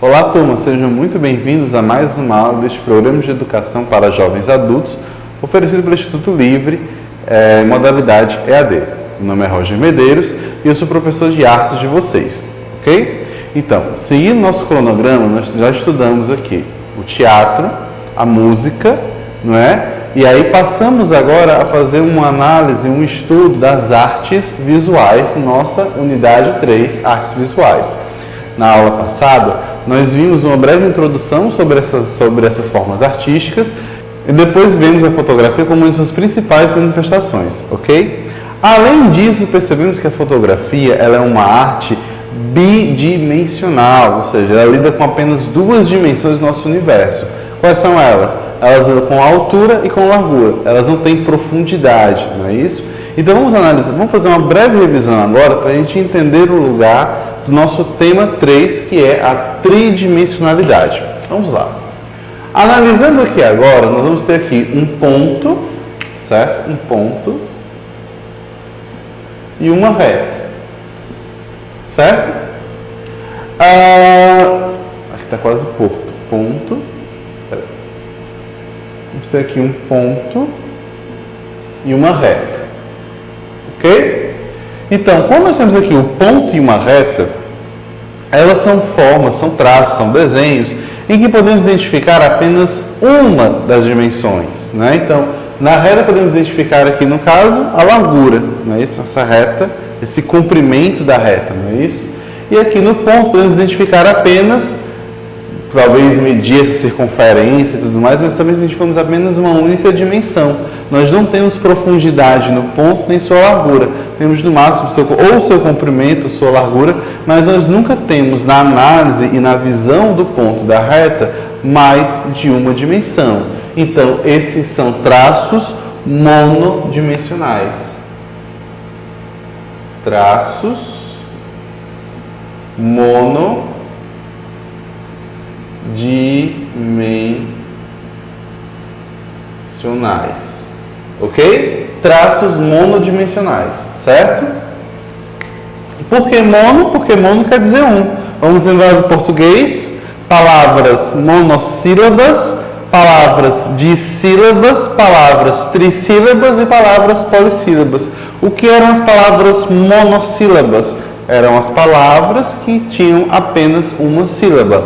Olá, turma, sejam muito bem-vindos a mais uma aula deste programa de educação para jovens adultos, oferecido pelo Instituto Livre, modalidade EAD. Meu nome é Roger Medeiros e eu sou professor de artes de vocês, ok? Então, seguindo nosso cronograma, nós já estudamos aqui o teatro, a música, não é? E aí passamos agora a fazer uma análise, um estudo das artes visuais, nossa unidade 3, artes visuais. Na aula passada, nós vimos uma breve introdução sobre essas formas artísticas e depois vimos a fotografia como uma de suas principais manifestações, ok? Além disso, percebemos que a fotografia ela é uma arte bidimensional, ou seja, ela lida com apenas duas dimensões do nosso universo. Quais são elas? Elas lidam com altura e com largura, elas não têm profundidade, não é isso? Então vamos analisar, vamos fazer uma breve revisão agora para a gente entender o lugar do nosso tema 3, que é a tridimensionalidade. Vamos lá. Analisando aqui agora, nós vamos ter aqui um ponto, certo? Um ponto e uma reta, certo? Aqui está quase ponto. Vamos ter aqui um ponto e uma reta, ok? Então, quando nós temos aqui o ponto e uma reta, elas são formas, são traços, são desenhos em que podemos identificar apenas uma das dimensões, né? Então, na reta podemos identificar aqui, no caso, a largura, não é isso? Essa reta, esse comprimento da reta, não é isso? E aqui no ponto podemos identificar apenas, talvez medir essa circunferência e tudo mais, mas também identificamos apenas uma única dimensão. Nós não temos profundidade no ponto nem sua largura. Temos no máximo ou seu comprimento, sua largura, mas nós nunca temos na análise e na visão do ponto da reta mais de uma dimensão. Então, esses são traços monodimensionais. Traços monodimensionais. Ok? Traços monodimensionais, certo? Por que mono? Porque mono quer dizer um. Vamos lembrar do português, palavras monossílabas, palavras dissílabas, palavras trissílabas e palavras polissílabas. O que eram as palavras monossílabas? Eram as palavras que tinham apenas uma sílaba.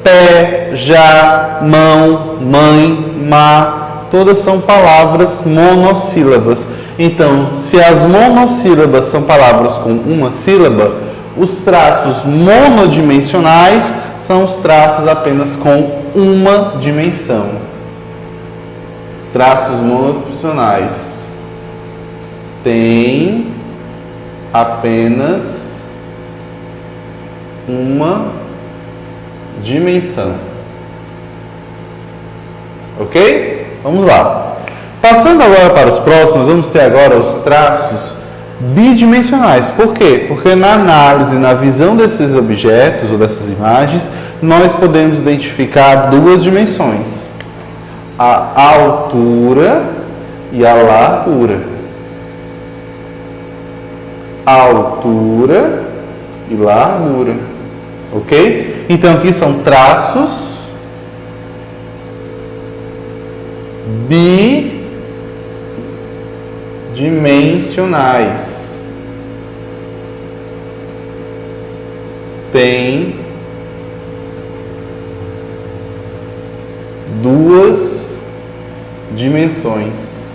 Pé, já, mão, mãe, má. Todas são palavras monossílabas. Então, se as monossílabas são palavras com uma sílaba, os traços monodimensionais são os traços apenas com uma dimensão. Traços monodimensionais têm apenas uma dimensão. Ok? Vamos lá. Passando agora para os próximos, vamos ter agora os traços bidimensionais. Por quê? Porque na análise, na visão desses objetos ou dessas imagens, nós podemos identificar duas dimensões: a altura e a largura. Altura e largura. Ok? Então aqui são traços bidimensionais. Tem duas dimensões.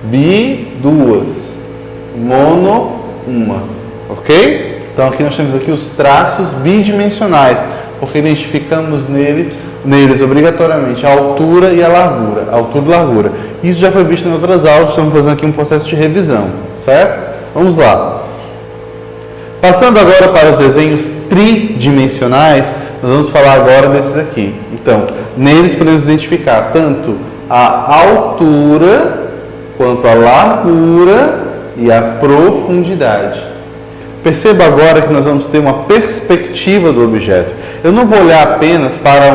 Bi, duas. Mono, uma. Ok? Então aqui nós temos aqui os traços bidimensionais, porque identificamos neles obrigatoriamente a altura e a largura. Altura e largura. Isso já foi visto em outras aulas, estamos fazendo aqui um processo de revisão, certo? Vamos lá. Passando agora para os desenhos tridimensionais, nós vamos falar agora desses aqui. Então, neles podemos identificar tanto a altura quanto a largura e a profundidade. Perceba agora que nós vamos ter uma perspectiva do objeto. Eu não vou olhar apenas para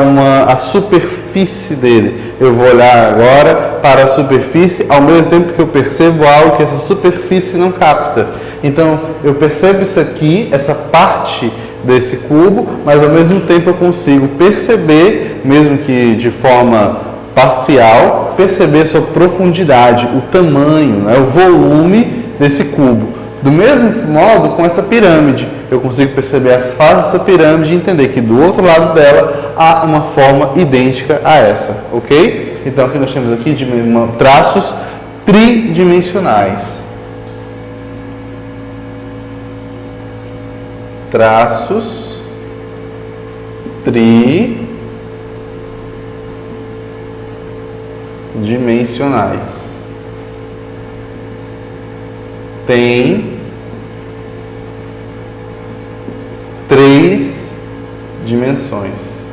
a superfície dele. Eu vou olhar agora para a superfície, ao mesmo tempo que eu percebo algo que essa superfície não capta. Então, eu percebo isso aqui, essa parte desse cubo, mas ao mesmo tempo eu consigo perceber, mesmo que de forma parcial, perceber a sua profundidade, o tamanho, né, o volume desse cubo. Do mesmo modo, com essa pirâmide, eu consigo perceber as fases dessa pirâmide e entender que do outro lado dela há uma forma idêntica a essa, ok? Então, aqui nós temos aqui traços tridimensionais. Traços tridimensionais. Tem 3 dimensões.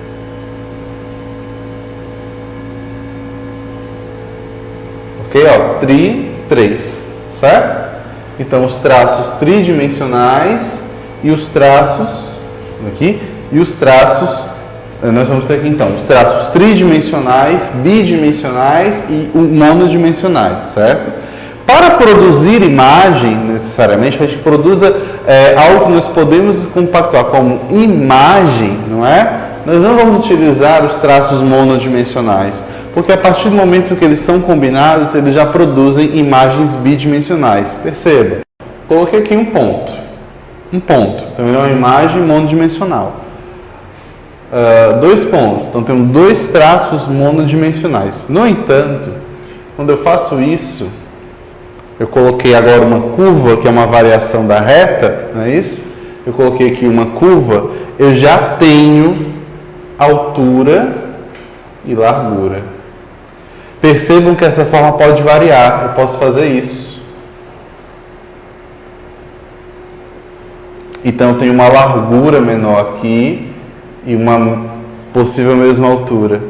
Ok? Ó, 3, certo? Então, os traços tridimensionais e os traços, aqui, e os traços, nós vamos ter aqui então, os traços tridimensionais, bidimensionais e monodimensionais, certo? Para produzir imagem, necessariamente, para que a gente produza algo que nós podemos compactuar como imagem, não é? Nós não vamos utilizar os traços monodimensionais, porque a partir do momento que eles são combinados, eles já produzem imagens bidimensionais. Perceba, coloquei aqui um ponto. Então é uma imagem monodimensional. 2 pontos, então tenho 2 traços monodimensionais. No entanto, quando eu faço isso, eu coloquei agora uma curva, que é uma variação da reta, não é isso? Eu coloquei aqui uma curva, eu já tenho altura e largura. Percebam que essa forma pode variar, eu posso fazer isso. Então eu tenho uma largura menor aqui e uma possível mesma altura.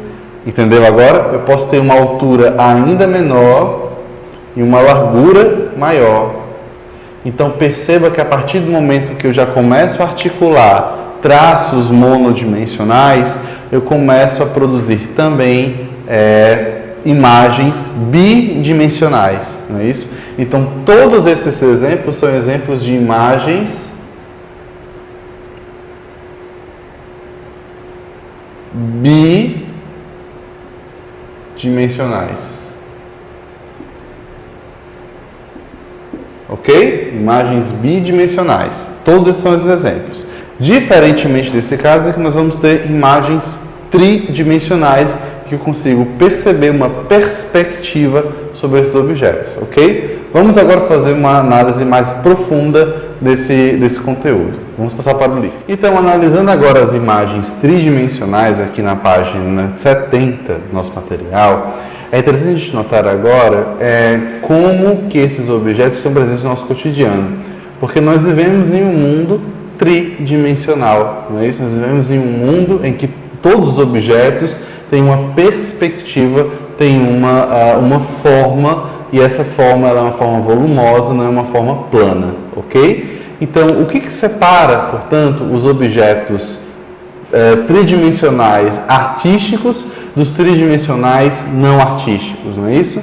Entendeu agora? Eu posso ter uma altura ainda menor e uma largura maior. Então perceba que a partir do momento que eu já começo a articular traços monodimensionais, eu começo a produzir também imagens bidimensionais, não é isso? Então todos esses exemplos são exemplos de imagens bidimensionais. Ok? Imagens bidimensionais. Todos esses são esses exemplos. Diferentemente desse caso, é que nós vamos ter imagens tridimensionais que eu consigo perceber uma perspectiva sobre esses objetos. Ok? Vamos agora fazer uma análise mais profunda desse conteúdo. Vamos passar para o livro. Então, analisando agora as imagens tridimensionais aqui na página 70 do nosso material, é interessante a gente notar agora como que esses objetos estão presentes no nosso cotidiano. Porque nós vivemos em um mundo tridimensional, não é isso? Nós vivemos em um mundo em que todos os objetos têm uma perspectiva, têm uma forma, e essa forma ela é uma forma volumosa, não é uma forma plana, ok? Então, o que separa, portanto, os objetos tridimensionais artísticos dos tridimensionais não artísticos, não é isso?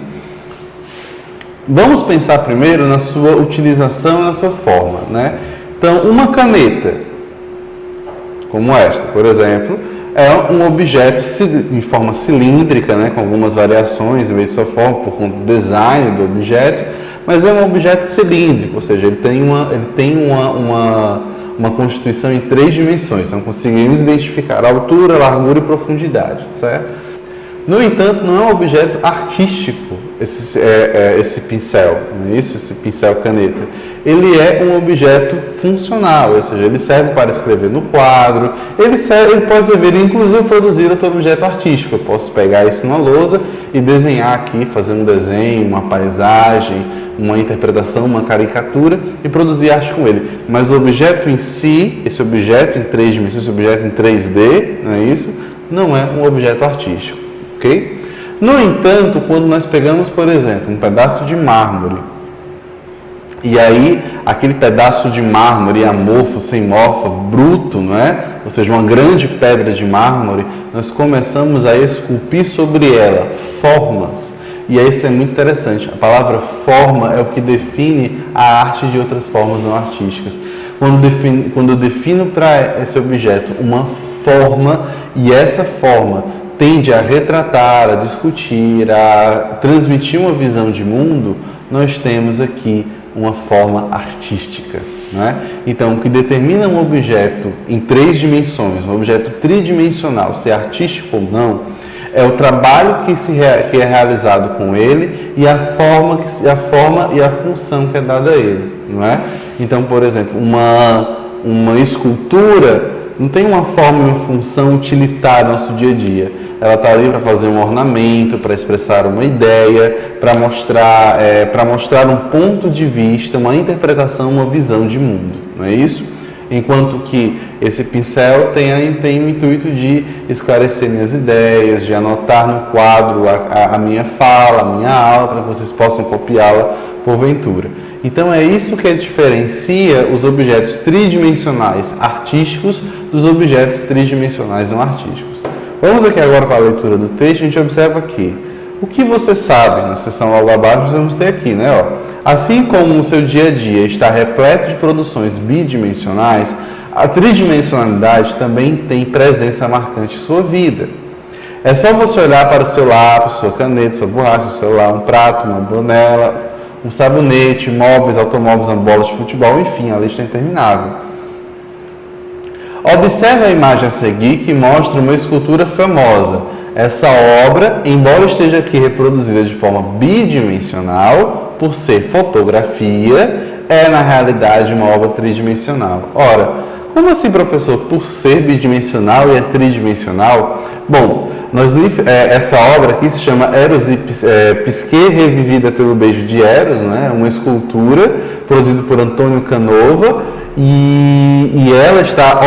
Vamos pensar primeiro na sua utilização e na sua forma, né? Então, uma caneta, como esta, por exemplo, é um objeto em forma cilíndrica, né, com algumas variações em vez de sua forma, por conta do design do objeto, mas é um objeto cilíndrico, ou seja, ele tem uma constituição em 3 dimensões, então conseguimos identificar altura, largura e profundidade, certo? No entanto, não é um objeto artístico esse pincel, não é isso? Esse pincel caneta. Ele é um objeto funcional, ou seja, ele serve para escrever no quadro, ele pode servir, inclusive, produzir outro objeto artístico. Eu posso pegar isso numa lousa e desenhar aqui, fazer um desenho, uma paisagem, uma interpretação, uma caricatura e produzir arte com ele. Mas o objeto em si, esse objeto em 3 dimensões, esse objeto em 3D, não é isso? Não é um objeto artístico, ok? No entanto, quando nós pegamos, por exemplo, um pedaço de mármore, e aí aquele pedaço de mármore amorfo, sem morfa, bruto, não é? Ou seja, uma grande pedra de mármore, nós começamos a esculpir sobre ela formas. E aí isso é muito interessante. A palavra forma é o que define a arte de outras formas não artísticas. Quando eu defino para esse objeto uma forma, e essa forma tende a retratar, a discutir, a transmitir uma visão de mundo, nós temos aqui uma forma artística. Não é? Então, o que determina um objeto em 3 dimensões, um objeto tridimensional, ser artístico ou não, é o trabalho que é realizado com ele e a forma e a função que é dada a ele. Não é? Então, por exemplo, uma escultura não tem uma forma e uma função utilitária no nosso dia a dia. Ela está ali para fazer um ornamento, para expressar uma ideia, para mostrar um ponto de vista, uma interpretação, uma visão de mundo. Não é isso? Enquanto que esse pincel tem o intuito de esclarecer minhas ideias, de anotar no quadro a minha fala, a minha aula, para que vocês possam copiá-la porventura. Então é isso que diferencia os objetos tridimensionais artísticos dos objetos tridimensionais não artísticos. Vamos aqui agora para a leitura do texto. A gente observa aqui o que você sabe. Na seção logo abaixo nós vamos ter aqui, né? Assim como o seu dia a dia está repleto de produções bidimensionais, a tridimensionalidade também tem presença marcante em sua vida. É só você olhar para o seu lápis, sua caneta, sua borracha, seu celular, um prato, uma panela, um sabonete, móveis, automóveis, uma bola de futebol, enfim, a lista é interminável. Observe a imagem a seguir que mostra uma escultura famosa. Essa obra, embora esteja aqui reproduzida de forma bidimensional, por ser fotografia, é na realidade uma obra tridimensional. Ora, como assim, professor? Por ser bidimensional e é tridimensional? Bom, essa obra aqui se chama Eros e Psique revivida pelo beijo de Eros, né? Uma escultura produzida por Antônio Canova, e ela está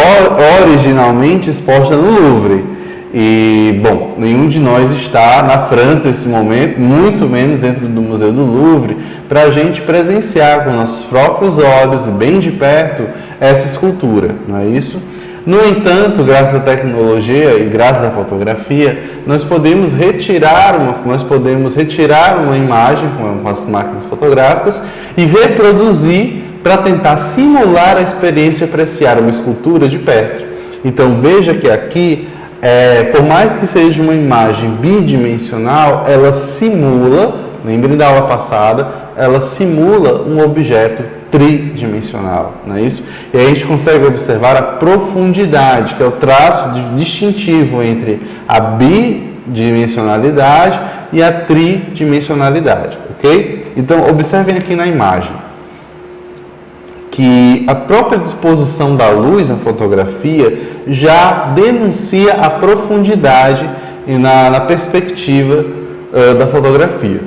originalmente exposta no Louvre. E, bom, nenhum de nós está na França nesse momento, muito menos dentro do Museu do Louvre, para a gente presenciar com nossos próprios olhos, bem de perto, essa escultura, não é isso? No entanto, graças à tecnologia e graças à fotografia, nós podemos retirar uma imagem com as máquinas fotográficas e reproduzir para tentar simular a experiência de apreciar uma escultura de perto. Então veja que aqui, por mais que seja uma imagem bidimensional, ela simula, lembrem da aula passada, ela simula um objeto tridimensional, não é isso? E aí a gente consegue observar a profundidade, que é o traço distintivo entre a bidimensionalidade e a tridimensionalidade, ok? Então observem aqui na imagem que a própria disposição da luz na fotografia já denuncia a profundidade na perspectiva da fotografia.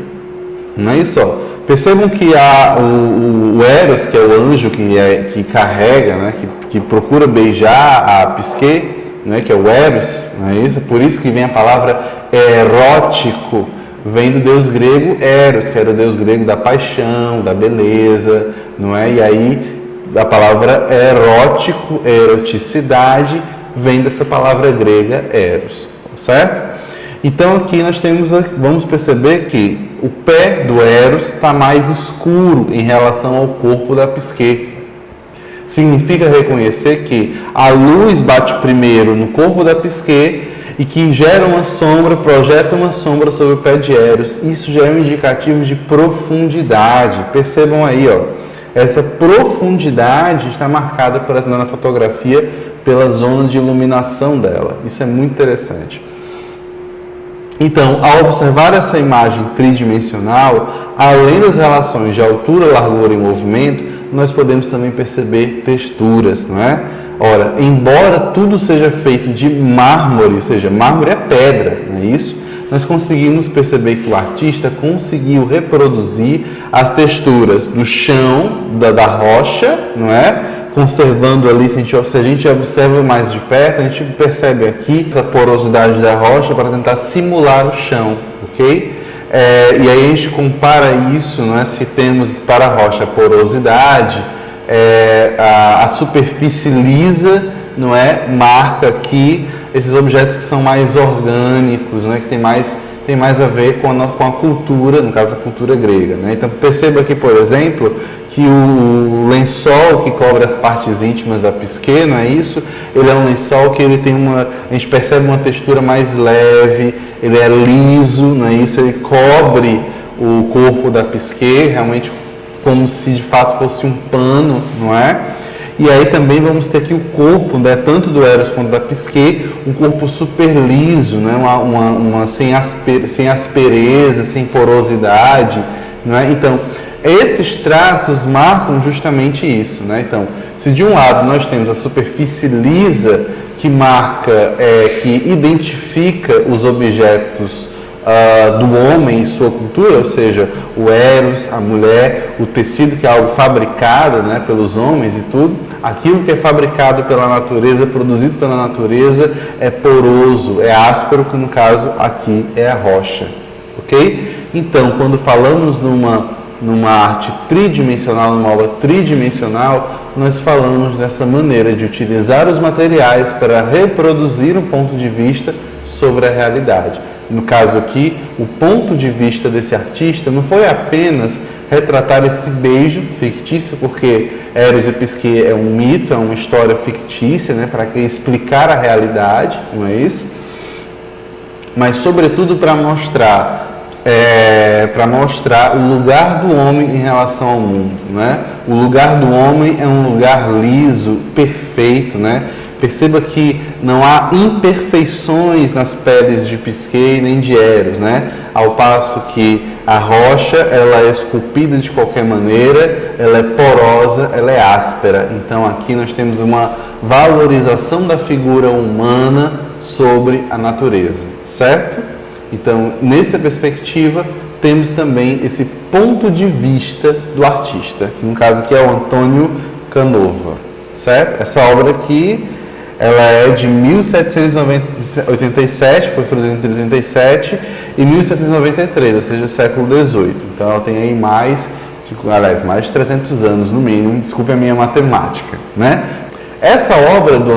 Não é isso? Percebam que o Eros, que é o anjo que carrega, né, que procura beijar a Psique, né, que é o Eros, não é isso? Por isso que vem a palavra erótico, vem do deus grego Eros, que era o deus grego da paixão, da beleza, não é? E aí a palavra erótico, eroticidade, vem dessa palavra grega Eros, certo? Então aqui vamos perceber que o pé do Eros está mais escuro em relação ao corpo da Psique. Significa reconhecer que a luz bate primeiro no corpo da Psique e que gera uma sombra, projeta uma sombra sobre o pé de Eros. Isso já é um indicativo de profundidade. Percebam aí, essa profundidade está marcada na fotografia pela zona de iluminação dela. Isso é muito interessante. Então, ao observar essa imagem tridimensional, além das relações de altura, largura e movimento, nós podemos também perceber texturas, não é? Ora, embora tudo seja feito de mármore, ou seja, mármore é pedra, não é isso? Nós conseguimos perceber que o artista conseguiu reproduzir as texturas do chão, da rocha, não é? Conservando ali, se a gente observa mais de perto, a gente percebe aqui essa porosidade da rocha para tentar simular o chão, ok? E aí a gente compara isso, não é? Se temos para a rocha a porosidade, a superfície lisa, não é? Marca aqui esses objetos que são mais orgânicos, né? Que tem mais a ver com a cultura, no caso a cultura grega, né? Então perceba aqui, por exemplo, que o lençol que cobre as partes íntimas da psique, não é isso? Ele é um lençol que ele tem a gente percebe uma textura mais leve, ele é liso, não é isso? Ele cobre o corpo da psique, realmente como se de fato fosse um pano, não é? E aí também vamos ter aqui o corpo, né, tanto do Eros quanto da psique, um corpo super liso, né, sem aspereza, sem porosidade, não é? Então, esses traços marcam justamente isso, né? Então, se de um lado nós temos a superfície lisa, que marca, que identifica os objetos do homem e sua cultura, ou seja, o Eros, a mulher, o tecido que é algo fabricado, né, pelos homens e tudo, aquilo que é fabricado pela natureza, produzido pela natureza, é poroso, é áspero, que no caso aqui é a rocha, ok? Então, quando falamos numa arte tridimensional, numa obra tridimensional, nós falamos dessa maneira de utilizar os materiais para reproduzir um ponto de vista sobre a realidade. No caso aqui, o ponto de vista desse artista não foi apenas retratar esse beijo fictício, porque Eros e Psique é um mito, é uma história fictícia, né, para explicar a realidade, não é isso? Mas, sobretudo, para mostrar o lugar do homem em relação ao mundo, né? O lugar do homem é um lugar liso, perfeito, né? Perceba que não há imperfeições nas peles de Psique nem de Eros, né? Ao passo que a rocha, ela é esculpida de qualquer maneira, ela é porosa, ela é áspera. Então aqui nós temos uma valorização da figura humana sobre a natureza, certo? Então, nessa perspectiva, temos também esse ponto de vista do artista, que no caso aqui é o Antônio Canova, certo? Essa obra aqui, ela é de 1787, foi produzida entre 17 e 1793, ou seja, século XVIII. Então, ela tem aí mais de 300 anos no mínimo, desculpe a minha matemática, né? Essa obra do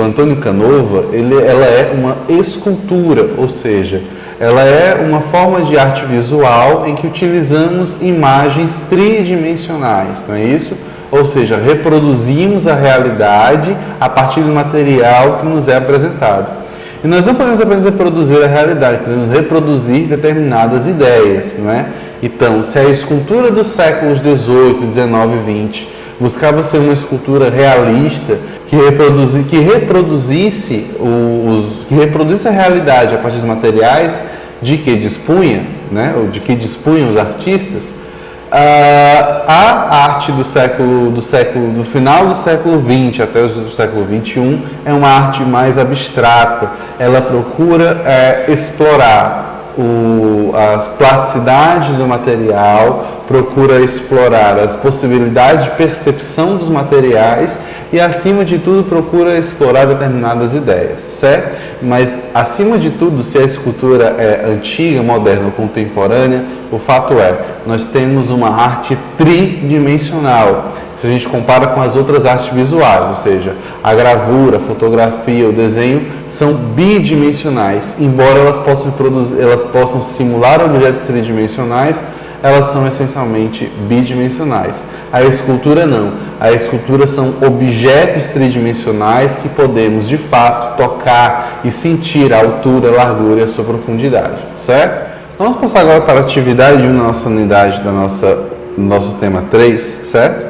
Antônio Canova, ela é uma escultura, ou seja, ela é uma forma de arte visual em que utilizamos imagens tridimensionais, não é isso? Ou seja, reproduzimos a realidade a partir do material que nos é apresentado. E nós não podemos apenas reproduzir a realidade, podemos reproduzir determinadas ideias, não é? Então, se a escultura dos séculos XVIII, XIX e XX buscava ser uma escultura realista, que reproduzisse a realidade a partir dos materiais de que dispunha, né, ou de que dispunham os artistas, a arte do final do século XX até o século XXI é uma arte mais abstrata. Ela procura explorar a plasticidade do material, procura explorar as possibilidades de percepção dos materiais e, acima de tudo, procura explorar determinadas ideias, certo? Mas, acima de tudo, se a escultura é antiga, moderna ou contemporânea, o fato é, nós temos uma arte tridimensional. Se a gente compara com as outras artes visuais, ou seja, a gravura, a fotografia, o desenho, são bidimensionais. Embora elas possam simular objetos tridimensionais, elas são essencialmente bidimensionais. A escultura não. A escultura são objetos tridimensionais que podemos, de fato, tocar e sentir a altura, a largura e a sua profundidade, certo? Vamos passar agora para a atividade 1 na nossa unidade do nosso tema 3, certo?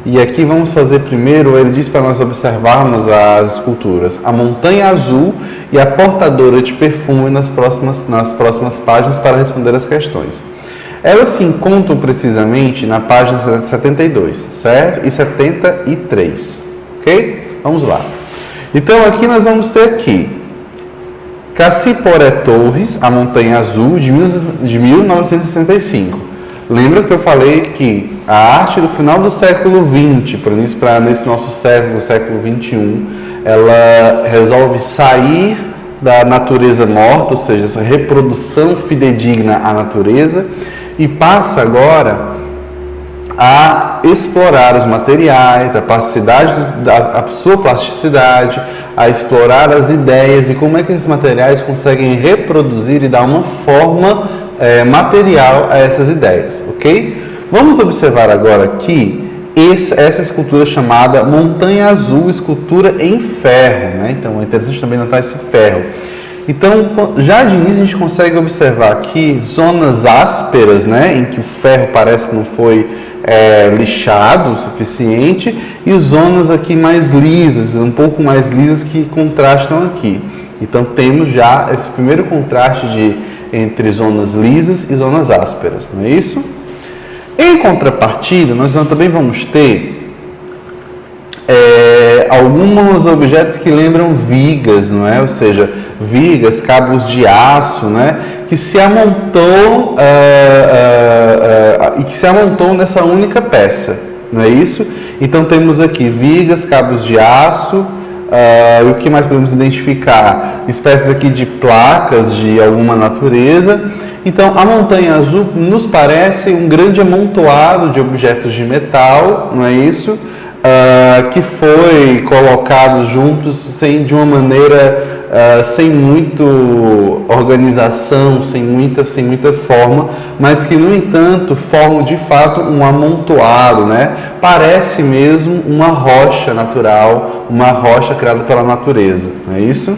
E aqui vamos fazer primeiro, ele diz para nós observarmos as esculturas, a montanha azul e a portadora de perfume nas próximas páginas para responder as questões. Elas se encontram precisamente na página 72, certo? E 73, ok? Vamos lá. Então aqui nós vamos ter aqui Cassiporé Torres, a montanha azul de 1965. Lembra que eu falei que a arte do final do século XX, nesse nosso século XXI, ela resolve sair da natureza morta, ou seja, essa reprodução fidedigna à natureza, e passa agora a explorar os materiais, a sua plasticidade, a explorar as ideias e como é que esses materiais conseguem reproduzir e dar uma forma material a essas ideias, ok? Vamos observar agora aqui essa escultura chamada Montanha Azul, escultura em ferro, né? Então é interessante também notar esse ferro. Então, já de início a gente consegue observar aqui zonas ásperas, né, em que o ferro parece que não foi lixado o suficiente, e zonas aqui mais lisas, um pouco mais lisas, que contrastam aqui. Então temos já esse primeiro contraste entre zonas lisas e zonas ásperas, não é isso? Em contrapartida, nós também vamos ter alguns objetos que lembram vigas, não é? Ou seja, vigas, cabos de aço, né? Que se amontou nessa única peça, não é isso? Então temos aqui vigas, cabos de aço, o que mais podemos identificar? Espécies aqui de placas de alguma natureza. Então a Montanha Azul nos parece um grande amontoado de objetos de metal, não é isso? Que foi colocado juntos de uma maneira sem muita organização, sem muita forma, mas que, no entanto, formam de fato um amontoado, né? Parece mesmo uma rocha natural, uma rocha criada pela natureza, não é isso?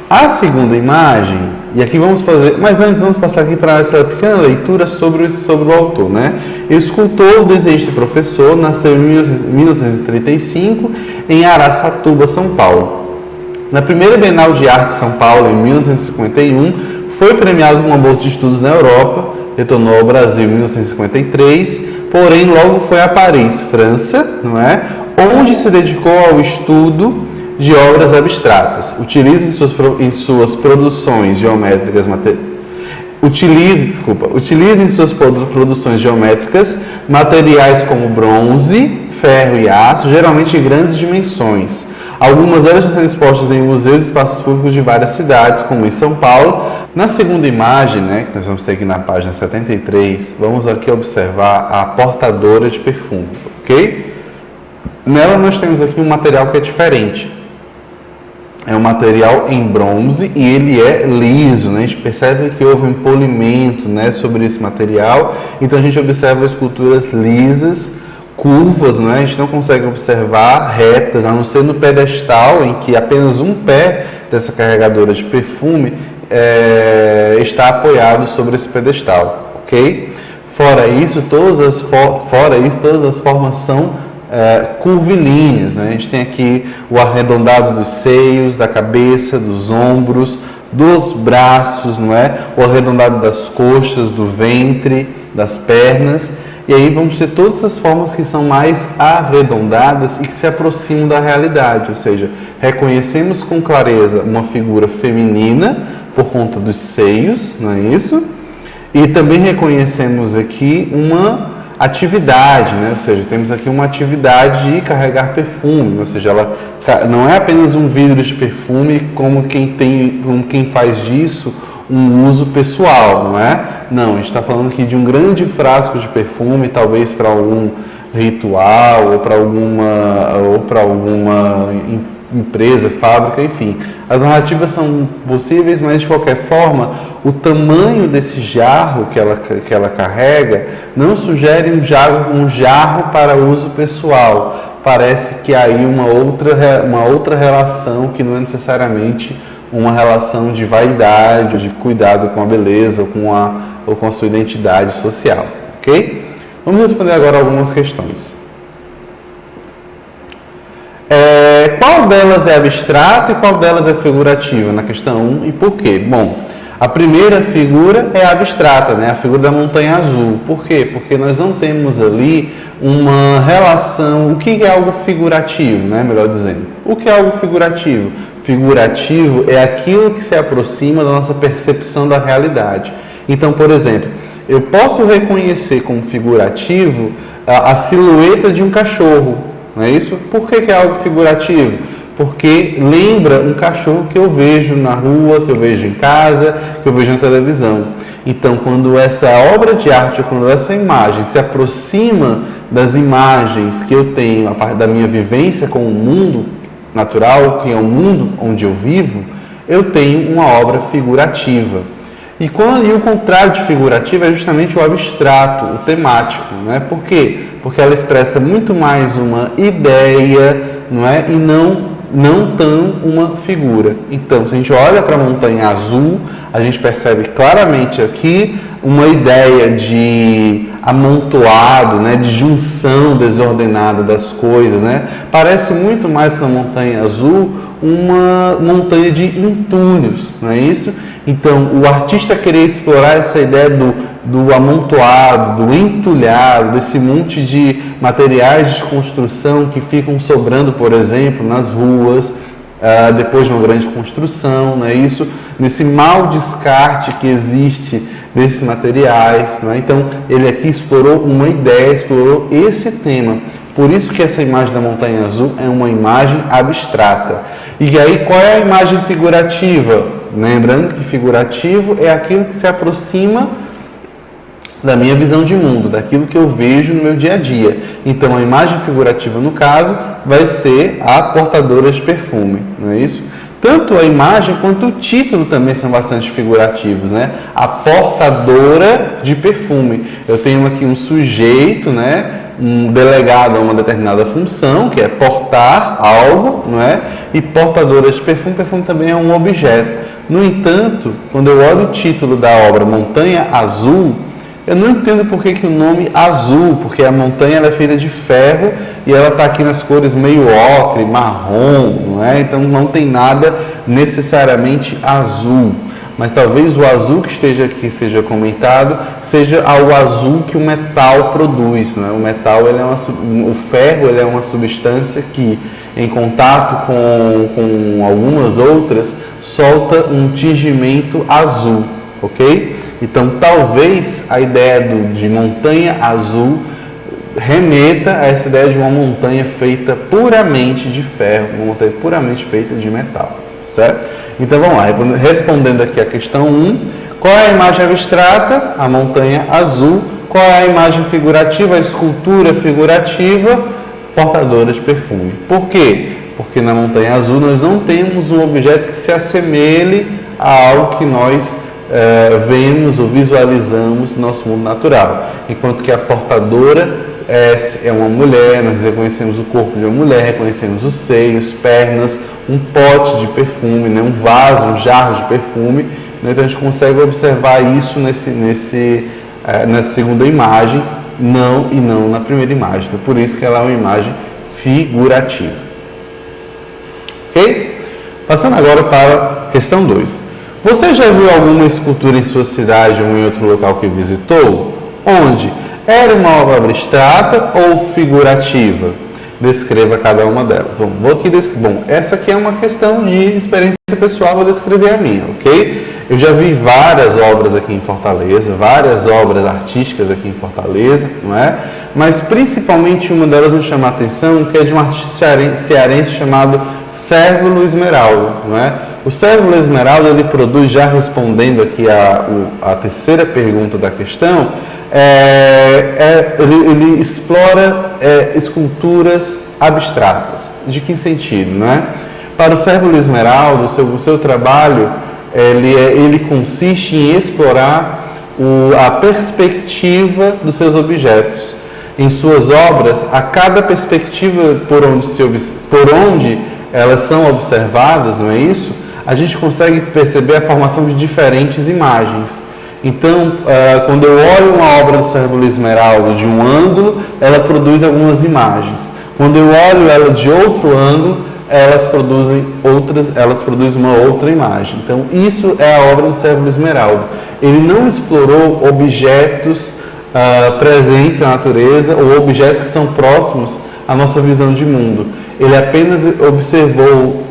A segunda imagem, e aqui vamos fazer, mas antes vamos passar aqui para essa pequena leitura sobre o autor, né? Escultor, desenhista e professor, nasceu em 1935 em Araçatuba, São Paulo. Na primeira Bienal de Arte de São Paulo, em 1951, foi premiado com uma bolsa de estudos na Europa, retornou ao Brasil em 1953, porém logo foi a Paris, França, não é? Onde se dedicou ao estudo de obras abstratas. Utiliza em suas produções geométricas materiais como bronze, ferro e aço, geralmente em grandes dimensões. Algumas delas estão sendo expostas em museus e espaços públicos de várias cidades, como em São Paulo. Na segunda imagem, né, que nós vamos ter aqui na página 73, vamos aqui observar a portadora de perfume, ok? Nela nós temos aqui um material que é diferente. É um material em bronze e ele é liso, né? A gente percebe que houve um polimento, né, sobre esse material. Então a gente observa esculturas lisas, curvas, né? A gente não consegue observar retas, a não ser no pedestal, em que apenas um pé dessa carregadora de perfume está apoiado sobre esse pedestal, ok? Fora isso, todas as formas são curvilíneas, né? A gente tem aqui o arredondado dos seios, da cabeça, dos ombros, dos braços, não é? O arredondado das coxas, do ventre, das pernas. E aí vamos ter todas as formas que são mais arredondadas e que se aproximam da realidade, ou seja, reconhecemos com clareza uma figura feminina por conta dos seios, não é isso? E também reconhecemos aqui uma atividade, né? Ou seja, temos aqui uma atividade de carregar perfume, ou seja, ela não é apenas um vidro de perfume como quem faz disso um uso pessoal, não é? Não, a gente está falando aqui de um grande frasco de perfume, talvez para algum ritual ou para alguma empresa, fábrica, enfim. As narrativas são possíveis, mas de qualquer forma, o tamanho desse jarro que ela carrega não sugere um jarro para uso pessoal. Parece que há aí uma outra relação que não é necessariamente uma relação de vaidade, de cuidado com a beleza ou com a sua identidade social, ok? Vamos responder agora algumas questões. Qual delas é abstrata e qual delas é figurativa na questão 1 e por quê? Bom, a primeira figura é abstrata, né? A figura da Montanha Azul. Por quê? Porque nós não temos ali uma relação. O que é algo figurativo, né? Melhor dizendo. O que é algo figurativo? Figurativo é aquilo que se aproxima da nossa percepção da realidade. Então, por exemplo, eu posso reconhecer como figurativo a silhueta de um cachorro, não é isso? Por que é algo figurativo? Porque lembra um cachorro que eu vejo na rua, que eu vejo em casa, que eu vejo na televisão. Então, quando essa obra de arte, quando essa imagem se aproxima das imagens que eu tenho a partir da minha vivência com o mundo natural, que é o mundo onde eu vivo, eu tenho uma obra figurativa. E o contrário de figurativo é justamente o abstrato, o temático, não é? Por quê? Porque ela expressa muito mais uma ideia, não é? E não tão uma figura. Então, se a gente olha para a montanha azul, a gente percebe claramente aqui uma ideia de amontoado, né, de junção desordenada das coisas, né? Parece muito mais essa montanha azul uma montanha de entulhos, não é isso? Então, o artista querer explorar essa ideia do amontoado, do entulhado, desse monte de materiais de construção que ficam sobrando, por exemplo, nas ruas, depois de uma grande construção, não é isso? Nesse mau descarte que existe desses materiais, não é? Então, ele aqui explorou uma ideia, explorou esse tema. Por isso que essa imagem da montanha azul é uma imagem abstrata. E aí, qual é a imagem figurativa? Lembrando que figurativo é aquilo que se aproxima da minha visão de mundo, daquilo que eu vejo no meu dia a dia. Então, a imagem figurativa, no caso, vai ser a portadora de perfume, não é isso? Tanto a imagem quanto o título também são bastante figurativos, né? A portadora de perfume. Eu tenho aqui um sujeito, né? Um delegado a uma determinada função, que é portar algo, não é? E portadora de perfume, perfume também é um objeto. No entanto, quando eu olho o título da obra Montanha Azul, eu não entendo por que o nome azul, porque a montanha ela é feita de ferro e ela está aqui nas cores meio ocre, marrom, não é? Então não tem nada necessariamente azul. Mas talvez o azul que esteja aqui seja comentado seja o azul que o metal produz, né? O metal, o ferro, ele é uma substância que, em contato com algumas outras, solta um tingimento azul, ok? Então, talvez a ideia de montanha azul remeta a essa ideia de uma montanha feita puramente de ferro, uma montanha puramente feita de metal, certo? Então vamos lá, respondendo aqui a questão 1, qual é a imagem abstrata? A montanha azul. Qual é a imagem figurativa? A escultura figurativa, portadora de perfume. Por quê? Porque na montanha azul nós não temos um objeto que se assemelhe a algo que nós vemos ou visualizamos no nosso mundo natural. Enquanto que a portadora é uma mulher, nós reconhecemos o corpo de uma mulher, reconhecemos os seios, pernas, um pote de perfume, né, um vaso, um jarro de perfume, né, então a gente consegue observar isso nessa segunda imagem, não na primeira imagem. Então, por isso que ela é uma imagem figurativa. Ok? Passando agora para a questão 2. Você já viu alguma escultura em sua cidade ou em outro local que visitou? Onde? Era uma obra abstrata ou figurativa? Descreva cada uma delas. Bom, essa aqui é uma questão de experiência pessoal, vou descrever a minha, ok? Eu já vi várias obras aqui em Fortaleza, várias obras artísticas aqui em Fortaleza, não é? Mas principalmente uma delas me chama a atenção, que é de um artista cearense chamado Cérvulo Esmeralda, não é? O Cérvulo Esmeralda, ele produz, já respondendo aqui a terceira pergunta da questão, ele explora esculturas abstratas. De que sentido, não é? Para o Cérvulo Esmeralda, o seu trabalho ele consiste em explorar a perspectiva dos seus objetos. Em suas obras, a cada perspectiva por onde elas são observadas, não é isso? A gente consegue perceber a formação de diferentes imagens. Então, quando eu olho uma obra do Cérvulo Esmeralda de um ângulo, ela produz algumas imagens. Quando eu olho ela de outro ângulo, elas produzem uma outra imagem. Então, isso é a obra do Cérvulo Esmeralda. Ele não explorou objetos presentes na natureza ou objetos que são próximos à nossa visão de mundo. Ele apenas observou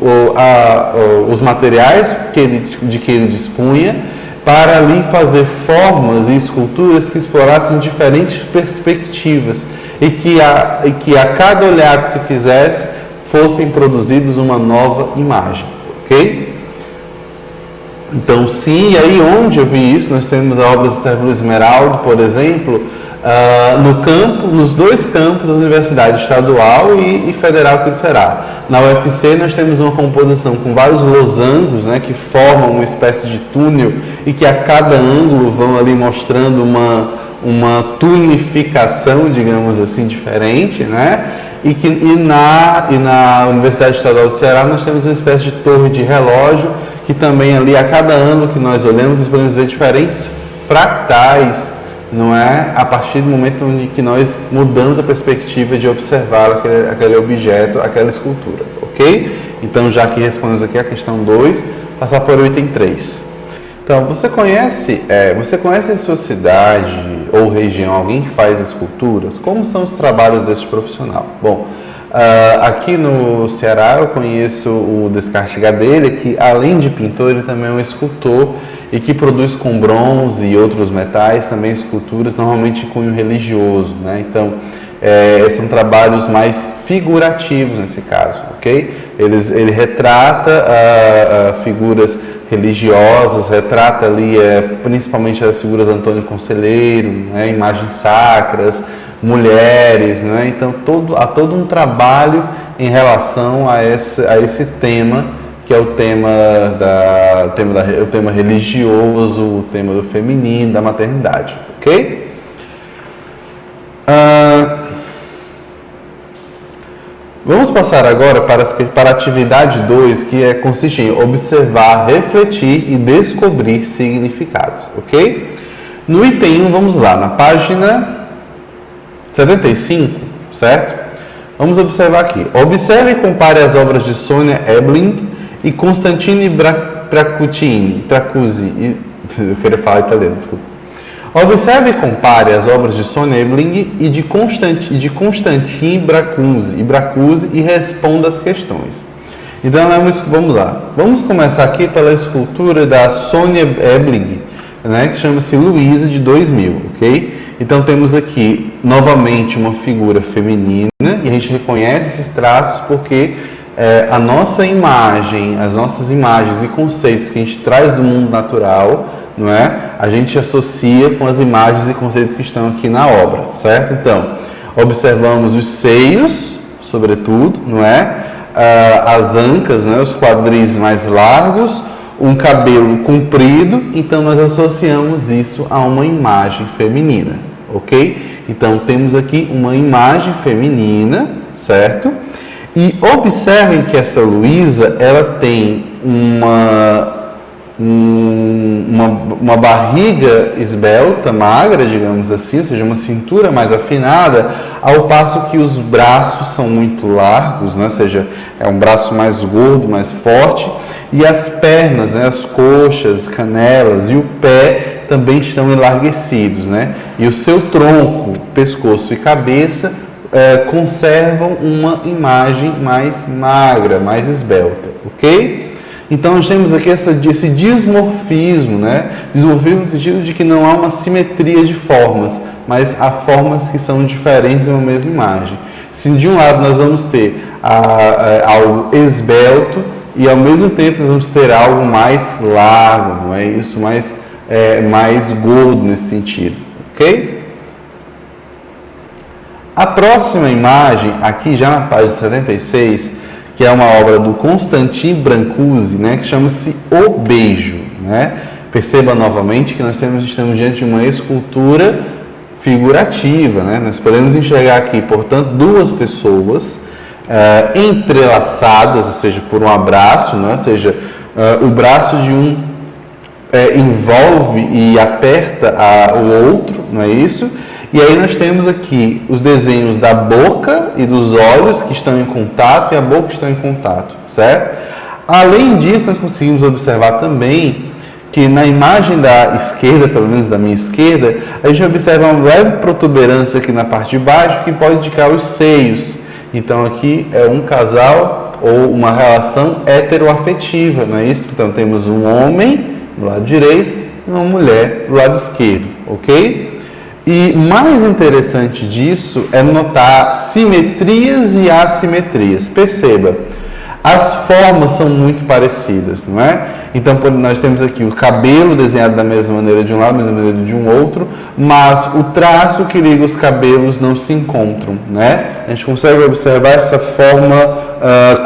os materiais de que ele dispunha para ali fazer formas e esculturas que explorassem diferentes perspectivas e que a cada olhar que se fizesse fossem produzidos uma nova imagem, ok? Então, sim, e aí onde eu vi isso, nós temos a obra do Cérvulo Esmeralda, por exemplo, nos dois campos das universidades estadual e federal que será. Na UFC nós temos uma composição com vários losangos, né, que formam uma espécie de túnel e que a cada ângulo vão ali mostrando uma tunificação, digamos assim, diferente, né? E na Universidade Estadual do Ceará nós temos uma espécie de torre de relógio que também ali a cada ângulo que nós olhamos nós podemos ver diferentes fractais, não é? A partir do momento em que nós mudamos a perspectiva de observar aquele objeto, aquela escultura, ok? Então, já que respondemos aqui a questão 2, passar para o item 3. Então, você conhece em sua cidade ou região alguém que faz esculturas? Como são os trabalhos desse profissional? Bom, aqui no Ceará eu conheço o Descartes Gadelha, que além de pintor, ele também é um escultor e que produz com bronze e outros metais também esculturas, normalmente de cunho religioso, né? Então, são trabalhos mais figurativos nesse caso, ok? Ele retrata figuras religiosas, retrata ali principalmente as figuras de Antônio Conselheiro, né? Imagens sacras, mulheres, né? Então há todo um trabalho em relação a esse tema, que é o tema religioso, o tema do feminino, da maternidade, ok? Vamos passar agora para a atividade 2, que consiste em observar, refletir e descobrir significados, ok? No item 1, vamos lá, na página 75, certo? Vamos observar aqui. Observe e compare as obras de Sônia Ebeling e Constantine Braccucci. Eu queria falar italiano, desculpa. Observe e compare as obras de Sônia Ebeling e de Constantine Braccucci e responda as questões. Então, vamos lá. Vamos começar aqui pela escultura da Sônia Ebeling, né, que chama-se Luísa, de 2000, ok? Então, temos aqui, novamente, uma figura feminina, e a gente reconhece esses traços porque a nossa imagem, as nossas imagens e conceitos que a gente traz do mundo natural, não é? A gente associa com as imagens e conceitos que estão aqui na obra, certo? Então, observamos os seios, sobretudo, não é? As ancas, né? Os quadris mais largos, um cabelo comprido, então nós associamos isso a uma imagem feminina, ok? Então, temos aqui uma imagem feminina, certo? E observem que essa Luísa, ela tem uma barriga esbelta, magra, digamos assim, ou seja, uma cintura mais afinada, ao passo que os braços são muito largos, né? Ou seja, é um braço mais gordo, mais forte, e as pernas, né? As coxas, canelas e o pé também estão enlarguecidos, né? E o seu tronco, pescoço e cabeça conservam uma imagem mais magra, mais esbelta, ok? Então, nós temos aqui esse dismorfismo, né? Dismorfismo no sentido de que não há uma simetria de formas, mas há formas que são diferentes em uma mesma imagem. Se de um lado nós vamos ter algo esbelto e ao mesmo tempo nós vamos ter algo mais largo, não é isso? Mais gordo nesse sentido, ok? A próxima imagem, aqui já na página 76, que é uma obra do Constantine Braccucci, né, que chama-se O Beijo, né? Perceba novamente que nós estamos diante de uma escultura figurativa, né? Nós podemos enxergar aqui, portanto, duas pessoas entrelaçadas, ou seja, por um abraço, né? Ou seja, o braço de um envolve e aperta o outro, não é isso? E aí nós temos aqui os desenhos da boca e dos olhos que estão em contato e a boca que estão em contato, certo? Além disso, nós conseguimos observar também que na imagem da esquerda, pelo menos da minha esquerda, a gente observa uma leve protuberância aqui na parte de baixo que pode indicar os seios. Então aqui é um casal ou uma relação heteroafetiva, não é isso? Então temos um homem do lado direito e uma mulher do lado esquerdo, ok? E mais interessante disso é notar simetrias e assimetrias. Perceba, As formas são muito parecidas, não é? Então, nós temos aqui o cabelo desenhado da mesma maneira de um lado, da mesma maneira de um outro, mas o traço que liga os cabelos não se encontram, né? A gente consegue observar essa forma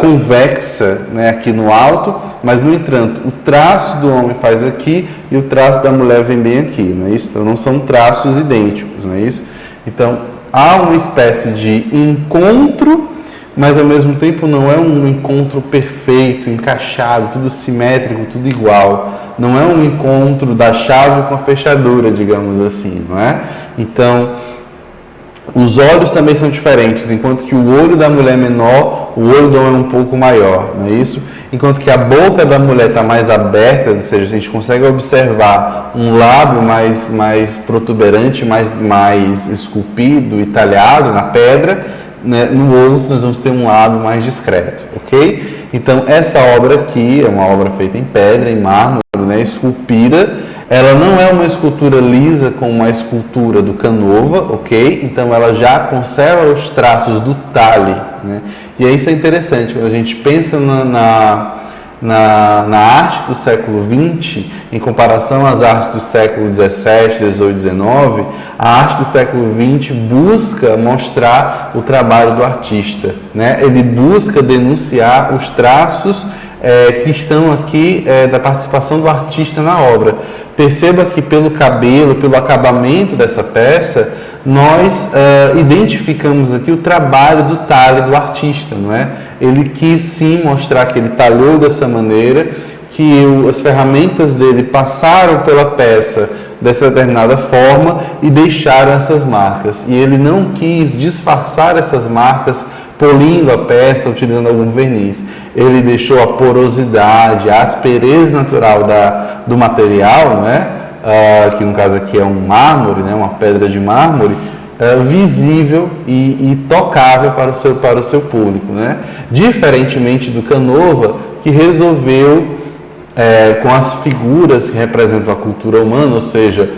convexa, né, aqui no alto, mas, no entanto, o traço do homem faz aqui e o traço da mulher vem bem aqui, não é isso? Então, não são traços idênticos, não é isso? Então, há uma espécie de encontro, mas ao mesmo tempo não é um encontro perfeito, encaixado, tudo simétrico, tudo igual. Não é um encontro da chave com a fechadura, digamos assim, não é? Então, os olhos também são diferentes, enquanto que o olho da mulher é menor, o olho do homem é um pouco maior, não é isso? Enquanto que a boca da mulher está mais aberta, ou seja, a gente consegue observar um lábio mais protuberante, mais esculpido e talhado na pedra, né? No outro nós vamos ter um lábio mais discreto, ok? Então essa obra aqui é uma obra feita em pedra, em mármore, né? Esculpida. Ela não é uma escultura lisa como uma escultura do Canova, ok? Então ela já conserva os traços do talhe, né? E isso é interessante, quando a gente pensa na arte do século XX, em comparação às artes do século XVII, XVIII, XIX, a arte do século XX busca mostrar o trabalho do artista, né? Ele busca denunciar os traços que estão aqui da participação do artista na obra. Perceba que pelo cabelo, pelo acabamento dessa peça, nós identificamos aqui o trabalho do talhe do artista, não é? Ele quis sim mostrar que ele talhou dessa maneira, que as ferramentas dele passaram pela peça dessa determinada forma e deixaram essas marcas. E ele não quis disfarçar essas marcas polindo a peça, utilizando algum verniz. Ele deixou a porosidade, a aspereza natural do material, né? Que no caso aqui é um mármore, né? Uma pedra de mármore, visível e tocável para o seu público, né? Diferentemente do Canova, que resolveu, com as figuras que representam a cultura humana, ou seja,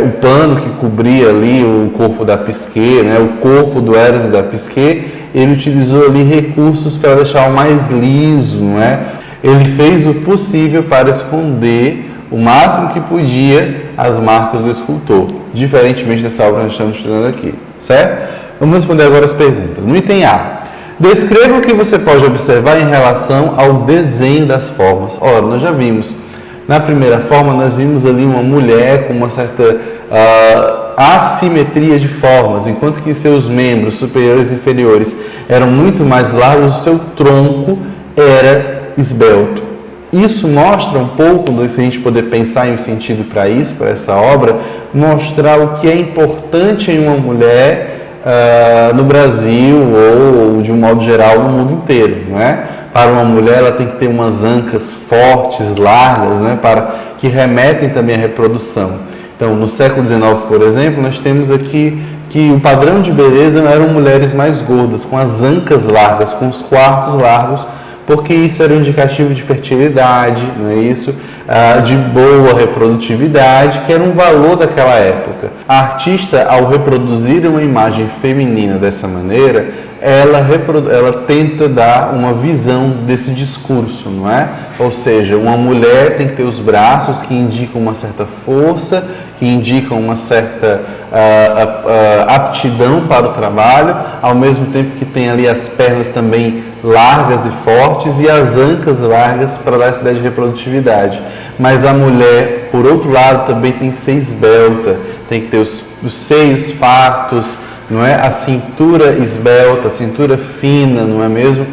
o pano que cobria ali o corpo da Pisquet, né? O corpo do Eros e da Pisquet, ele utilizou ali recursos para deixar o mais liso, não é? Ele fez o possível para esconder o máximo que podia as marcas do escultor, diferentemente dessa obra que nós estamos estudando aqui, certo? Vamos responder agora as perguntas. No item A, descreva o que você pode observar em relação ao desenho das formas. Ora, nós já vimos, na primeira forma, nós vimos ali uma mulher com uma certa assimetria de formas, enquanto que seus membros superiores e inferiores eram muito mais largos, o seu tronco era esbelto. Isso mostra um pouco, se a gente poder pensar em um sentido para isso, para essa obra, mostrar o que é importante em uma mulher no Brasil ou de um modo geral no mundo inteiro, não é? Para uma mulher ela tem que ter umas ancas fortes, largas, não é? Que remetem também à reprodução. Então, no século XIX, por exemplo, nós temos aqui que o padrão de beleza eram mulheres mais gordas, com as ancas largas, com os quartos largos, porque isso era um indicativo de fertilidade, não é isso? De boa reprodutividade, que era um valor daquela época. A artista, ao reproduzir uma imagem feminina dessa maneira, ela tenta dar uma visão desse discurso, não é? Ou seja, uma mulher tem que ter os braços que indicam uma certa força, que indicam uma certa aptidão para o trabalho, ao mesmo tempo que tem ali as pernas também largas e fortes e as ancas largas para dar essa ideia de reprodutividade. Mas a mulher, por outro lado, também tem que ser esbelta, tem que ter os seios fartos, não é? A cintura esbelta, a cintura fina, não é mesmo?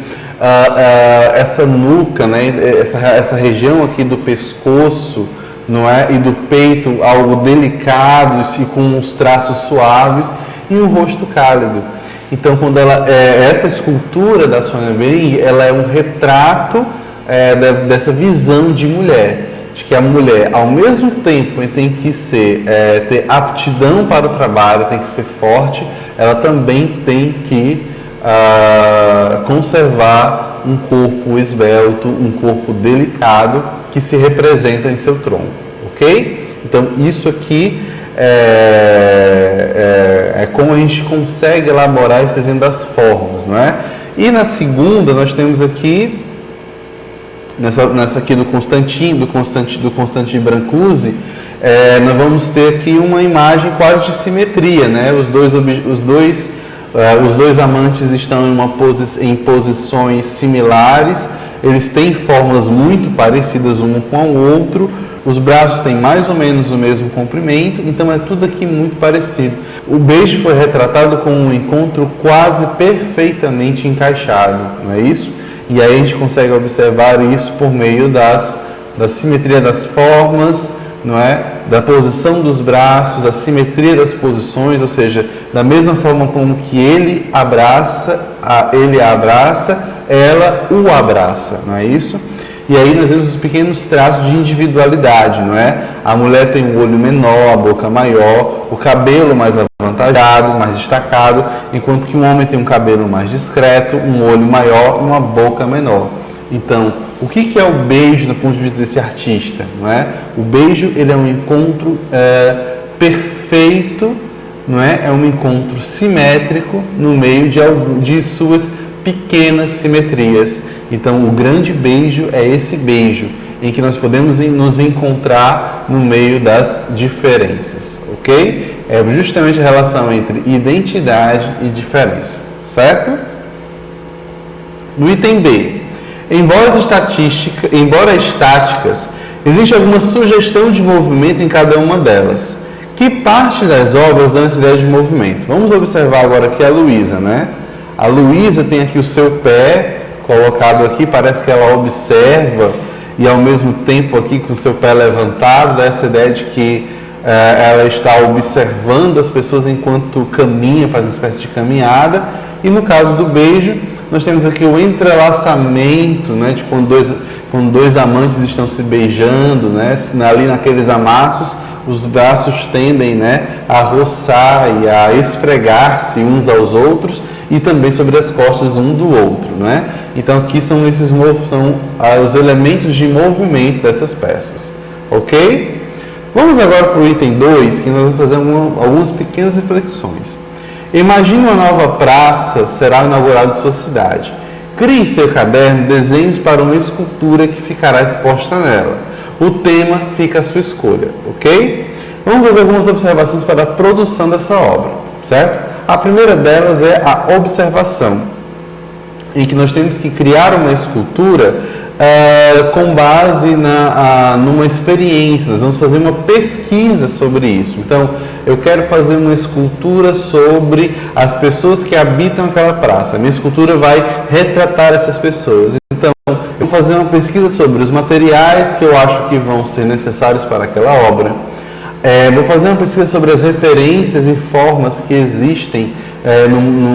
Essa nuca, né? Essa região aqui do pescoço, não é? E do peito, algo delicado e com os traços suaves e um rosto cálido. Então, quando essa escultura da Sônia Bering, ela é um retrato dessa visão de mulher, de que a mulher, ao mesmo tempo, tem que ter aptidão para o trabalho, tem que ser forte, ela também tem que conservar um corpo esbelto, um corpo delicado, que se representa em seu tronco, ok? Então, isso aqui é como a gente consegue elaborar esse desenho das formas, não é? E na segunda, nós temos aqui nessa aqui do Constantin Brancusi, nós vamos ter aqui uma imagem quase de simetria, né? Os dois amantes estão em posições similares, eles têm formas muito parecidas um com o outro, os braços têm mais ou menos o mesmo comprimento, então é tudo aqui muito parecido. O beijo foi retratado como um encontro quase perfeitamente encaixado, não é isso? E aí a gente consegue observar isso por meio da simetria das formas, não é? Da posição dos braços, a simetria das posições, ou seja, da mesma forma como que ele a abraça, ela o abraça, não é isso? E aí nós vemos os pequenos traços de individualidade, não é? A mulher tem um olho menor, a boca maior, o cabelo mais avantajado, mais destacado, enquanto que um homem tem um cabelo mais discreto, um olho maior e uma boca menor. Então, o que é o beijo do ponto de vista desse artista, não é? O beijo, ele é um encontro perfeito, não é? É um encontro simétrico no meio de suas pequenas simetrias. Então, o grande beijo é esse beijo em que nós podemos nos encontrar no meio das diferenças, ok? É justamente a relação entre identidade e diferença, certo? No item B, embora estáticas, existe alguma sugestão de movimento em cada uma delas. Que parte das obras dão essa ideia de movimento? Vamos observar agora aqui a Luísa, né? A Luísa tem aqui o seu pé colocado aqui, parece que ela observa e ao mesmo tempo aqui com o seu pé levantado, dá essa ideia de que ela está observando as pessoas enquanto caminha, faz uma espécie de caminhada. E no caso do beijo, nós temos aqui o entrelaçamento, né, de quando dois amantes estão se beijando, né, ali naqueles amassos, os braços tendem, né, a roçar e a esfregar-se uns aos outros e também sobre as costas um do outro, né? Então aqui são os elementos de movimento dessas peças, ok? Vamos agora para o item 2, que nós vamos fazer algumas pequenas reflexões. Imagine uma nova praça será inaugurada em sua cidade. Crie em seu caderno desenhos para uma escultura que ficará exposta nela. O tema fica à sua escolha, ok? Vamos fazer algumas observações para a produção dessa obra, certo? A primeira delas é a observação, em que nós temos que criar uma escultura com base numa experiência. Nós vamos fazer uma pesquisa sobre isso. Então, eu quero fazer uma escultura sobre as pessoas que habitam aquela praça. A minha escultura vai retratar essas pessoas. Então, eu vou fazer uma pesquisa sobre os materiais que eu acho que vão ser necessários para aquela obra. Vou fazer uma pesquisa sobre as referências e formas que existem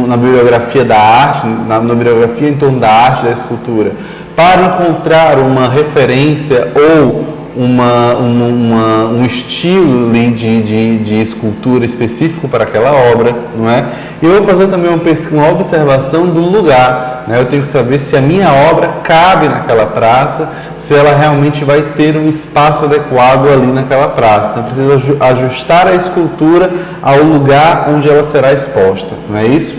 na bibliografia da arte, na bibliografia em torno da arte da escultura, para encontrar uma referência ou um estilo de escultura específico para aquela obra, não é? E eu vou fazer também uma observação do lugar, né? Eu tenho que saber se a minha obra cabe naquela praça, se ela realmente vai ter um espaço adequado ali naquela praça. Então, eu preciso ajustar a escultura ao lugar onde ela será exposta, não é isso?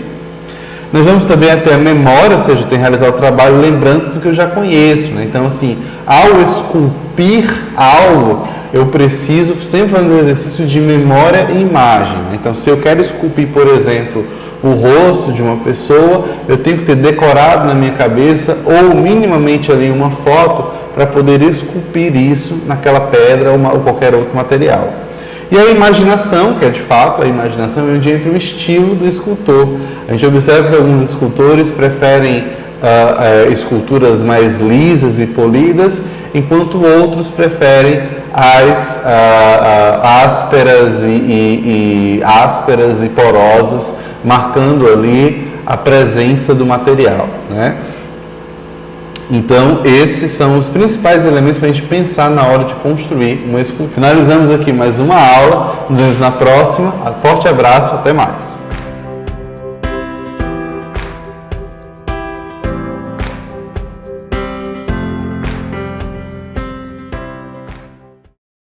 Nós vamos também até a memória, ou seja, tem que realizar o trabalho lembrando-se do que eu já conheço, né? Então, assim, ao esculpir algo, eu preciso sempre fazer um exercício de memória e imagem, né? Então, se eu quero esculpir, por exemplo, o rosto de uma pessoa, eu tenho que ter decorado na minha cabeça ou minimamente ali uma foto para poder esculpir isso naquela pedra ou qualquer outro material. E a imaginação, que é de fato, a imaginação é onde entra o estilo do escultor. A gente observa que alguns escultores preferem esculturas mais lisas e polidas, enquanto outros preferem as ásperas e porosas, marcando ali a presença do material, né? Então, esses são os principais elementos para a gente pensar na hora de construir uma escultura. Finalizamos aqui mais uma aula, nos vemos na próxima. Forte abraço, até mais!